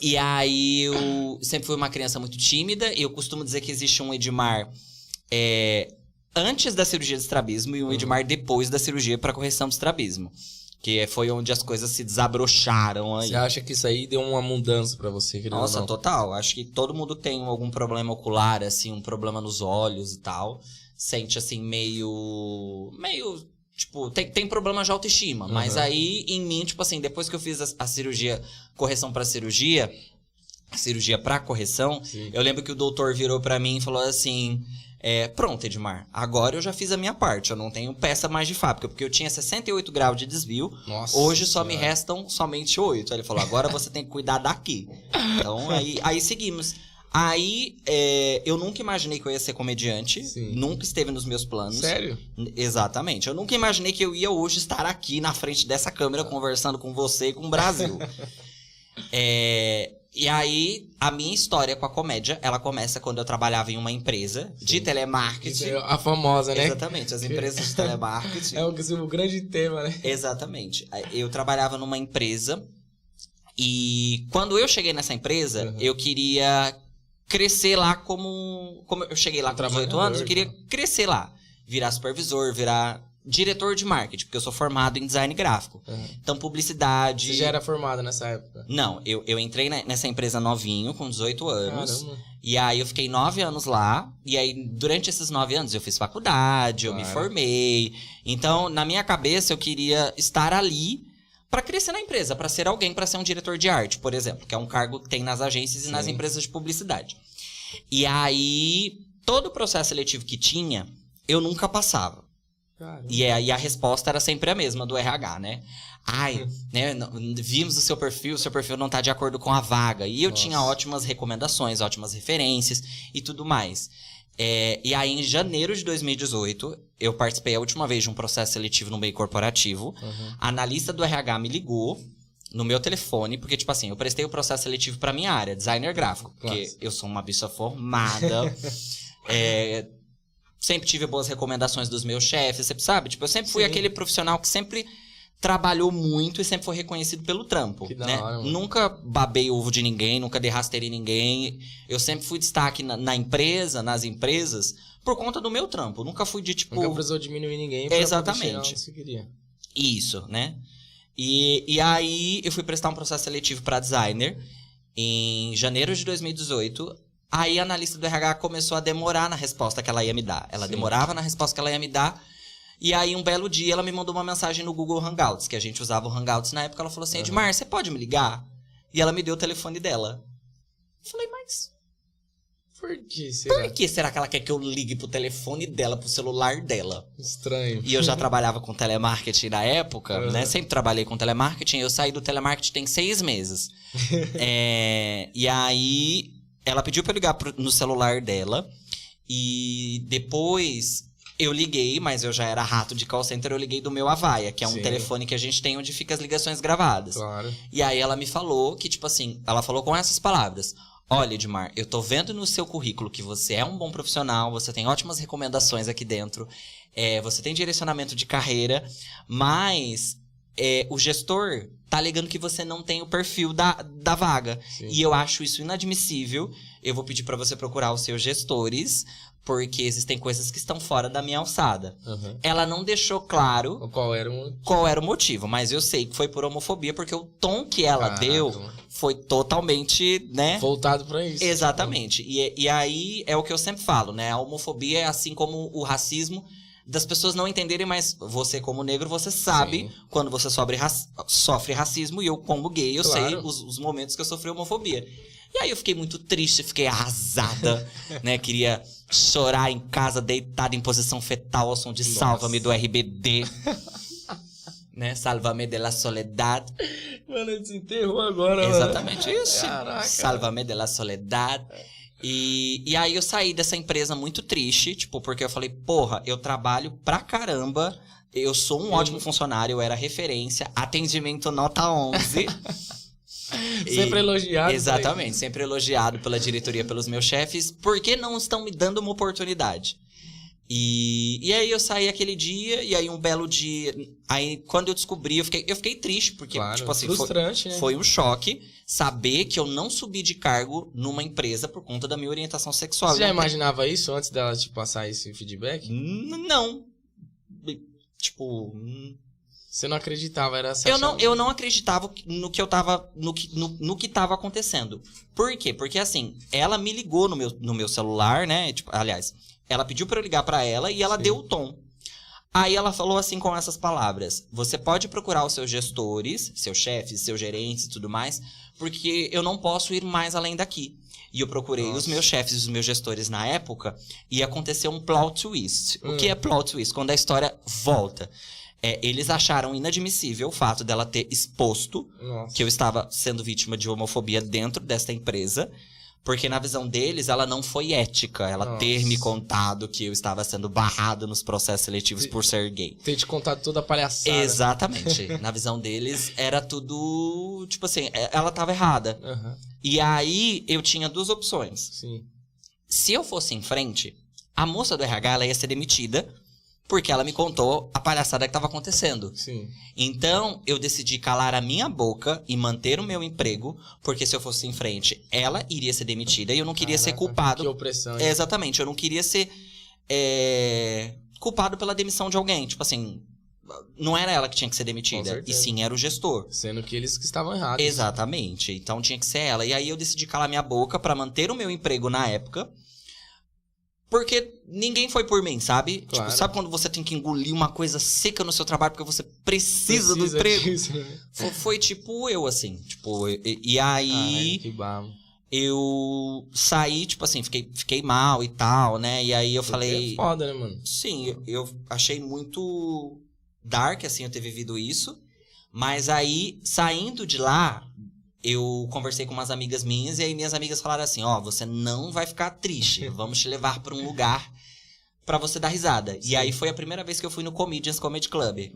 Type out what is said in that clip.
E aí eu sempre fui uma criança muito tímida. Eu costumo dizer que existe um Edmar antes da cirurgia de estrabismo e um Edmar depois da cirurgia para correção de estrabismo. Que foi onde as coisas se desabrocharam aí. Você acha que isso aí deu uma mudança pra você? Nossa, total. Acho que todo mundo tem algum problema ocular, assim, um problema nos olhos e tal. Sente, assim, meio tipo, tem problema de autoestima. Mas aí, em mim, tipo assim, depois que eu fiz a cirurgia, correção pra cirurgia pra correção, sim, eu lembro que o doutor virou pra mim e falou assim... pronto, Edmar, agora eu já fiz a minha parte, eu não tenho peça mais de fábrica, porque eu tinha 68 graus de desvio. Nossa, hoje só me restam somente 8. Aí ele falou, agora você tem que cuidar daqui. Então, aí seguimos. Aí, eu nunca imaginei que eu ia ser comediante. Sim. Nunca esteve nos meus planos. Sério? Exatamente. Eu nunca imaginei que eu ia hoje estar aqui na frente dessa câmera conversando com você e com o Brasil. E aí, a minha história com a comédia, ela começa quando eu trabalhava em uma empresa de telemarketing. Isso é a famosa, né? Exatamente, as empresas de telemarketing. É o grande tema, né? Exatamente. Eu trabalhava numa empresa e quando eu cheguei nessa empresa, eu queria crescer lá como eu cheguei lá com 18 anos, eu queria crescer lá. Virar supervisor, virar... diretor de marketing, porque eu sou formado em design gráfico. Então, publicidade... Você já era formado nessa época? Não, eu entrei nessa empresa novinho, com 18 anos. Caramba. E aí, eu fiquei 9 anos lá. E aí, durante esses 9 anos, eu fiz faculdade, eu me formei. Então, na minha cabeça, eu queria estar ali para crescer na empresa, para ser alguém, para ser um diretor de arte, por exemplo, que é um cargo que tem nas agências e nas empresas de publicidade. E aí, todo o processo seletivo que tinha, eu nunca passava. E aí a resposta era sempre a mesma do RH, né? Né, vimos o seu perfil não tá de acordo com a vaga. E eu tinha ótimas recomendações, ótimas referências e tudo mais. E aí, em janeiro de 2018, eu participei a última vez de um processo seletivo no meio corporativo. A analista do RH me ligou no meu telefone, porque, tipo assim, eu prestei o processo seletivo pra minha área, designer gráfico. Porque eu sou uma bicha formada, sempre tive boas recomendações dos meus chefes, você sabe? Tipo, eu sempre fui aquele profissional que sempre trabalhou muito e sempre foi reconhecido pelo trampo, né? Nunca babei ovo de ninguém, nunca dei rasteira em ninguém. Eu sempre fui destaque na empresa, nas empresas, por conta do meu trampo. Nunca fui de, tipo... Nunca precisou diminuir ninguém pra exatamente onde você queria. Isso, né? E aí, eu fui prestar um processo seletivo para designer em janeiro de 2018. Aí a analista do RH começou a demorar na resposta que ela ia me dar. Ela demorava na resposta que ela ia me dar. E aí, um belo dia, ela me mandou uma mensagem no Google Hangouts, que a gente usava o Hangouts na época. Ela falou assim, Edmar, você pode me ligar? E ela me deu o telefone dela. Eu falei, mas... Por que será? Por que será que ela quer que eu ligue pro telefone dela, pro celular dela? Estranho. E eu já trabalhava com telemarketing na época, né? Sempre trabalhei com telemarketing. Eu saí do telemarketing tem 6 meses. E aí... Ela pediu pra eu ligar no celular dela. E depois eu liguei, mas eu já era rato de call center. Eu liguei do meu Avaya, que é um telefone que a gente tem onde fica as ligações gravadas. Claro. E aí ela me falou que, tipo assim... Ela falou com essas palavras. Olha, Edmar, eu tô vendo no seu currículo que você é um bom profissional. Você tem ótimas recomendações aqui dentro. Você tem direcionamento de carreira. Mas... o gestor tá alegando que você não tem o perfil da vaga. E eu acho isso inadmissível. Eu vou pedir pra você procurar os seus gestores, porque existem coisas que estão fora da minha alçada. Ela não deixou claro qual era o motivo, mas eu sei que foi por homofobia, porque o tom que ela deu foi totalmente, né? Voltado pra isso. Exatamente. E aí é o que eu sempre falo, né? A homofobia é assim como o racismo, das pessoas não entenderem, mas você como negro, você sabe quando você sofre racismo, e eu como gay, eu sei os momentos que eu sofri homofobia. E aí eu fiquei muito triste, fiquei arrasada, né? Queria chorar em casa, deitada em posição fetal ao som de Sálvame do RBD. Né? Sálvame de la Soledad. Mano, desenterrou agora, exatamente mano. Isso. Caraca. Sálvame de la Soledad. E aí eu saí dessa empresa muito triste, tipo, porque eu falei, porra, eu trabalho pra caramba, eu sou um ótimo funcionário, eu era referência, atendimento nota 11. Sempre elogiado. Exatamente, sempre elogiado pela diretoria, pelos meus chefes. Por que não estão me dando uma oportunidade? E aí eu saí aquele dia, e aí um belo dia... Aí quando eu descobri, eu fiquei triste, porque, Claro, tipo assim, frustrante, né? foi um choque saber que eu não subi de cargo numa empresa por conta da minha orientação sexual. Você já imaginava isso antes dela te passar esse feedback? Não. Tipo... Você não acreditava, era essa Eu não acreditava no que eu tava. No que tava acontecendo. Por quê? Porque assim, ela me ligou no meu celular, né? Tipo, aliás, ela pediu pra eu ligar pra ela e ela Sim. deu o tom. Aí ela falou assim com essas palavras: você pode procurar os seus gestores, seus chefes, seus gerentes e tudo mais, porque eu não posso ir mais além daqui. E eu procurei os meus chefes e os meus gestores na época e aconteceu um plot twist. O que é plot twist? Quando a história volta. Eles acharam inadmissível o fato dela ter exposto que eu estava sendo vítima de homofobia dentro desta empresa, porque na visão deles ela não foi ética, ela ter me contado que eu estava sendo barrado nos processos seletivos por ser gay. Ter te contado toda a palhaçada. Exatamente. Na visão deles era tudo, tipo assim, ela estava errada. Uhum. E aí eu tinha duas opções. Sim. Se eu fosse em frente, a moça do RH ela ia ser demitida, porque ela me contou a palhaçada que estava acontecendo. Sim. Então, eu decidi calar a minha boca e manter o meu emprego, porque se eu fosse em frente, ela iria ser demitida e eu não queria ser culpado. Que opressão. Hein? Exatamente, eu não queria ser culpado pela demissão de alguém. Tipo assim, não era ela que tinha que ser demitida, e sim era o gestor. Sendo que eles que estavam errados. Exatamente, então tinha que ser ela. E aí eu decidi calar minha boca pra manter o meu emprego na época. Porque ninguém foi por mim, sabe? Claro. Tipo, sabe quando você tem que engolir uma coisa seca no seu trabalho porque você precisa do emprego? Disso, né? Foi tipo eu, assim. Tipo, e aí que babo. eu saí, tipo assim, fiquei mal e tal, né? E aí eu falei... É foda, né, mano? Sim, eu achei muito dark, assim, eu ter vivido isso. Mas aí, saindo de lá... Eu conversei com umas amigas minhas e aí minhas amigas falaram assim, você não vai ficar triste, vamos te levar pra um lugar pra você dar risada. Sim. E aí foi a primeira vez que eu fui no Comedians Comedy Club.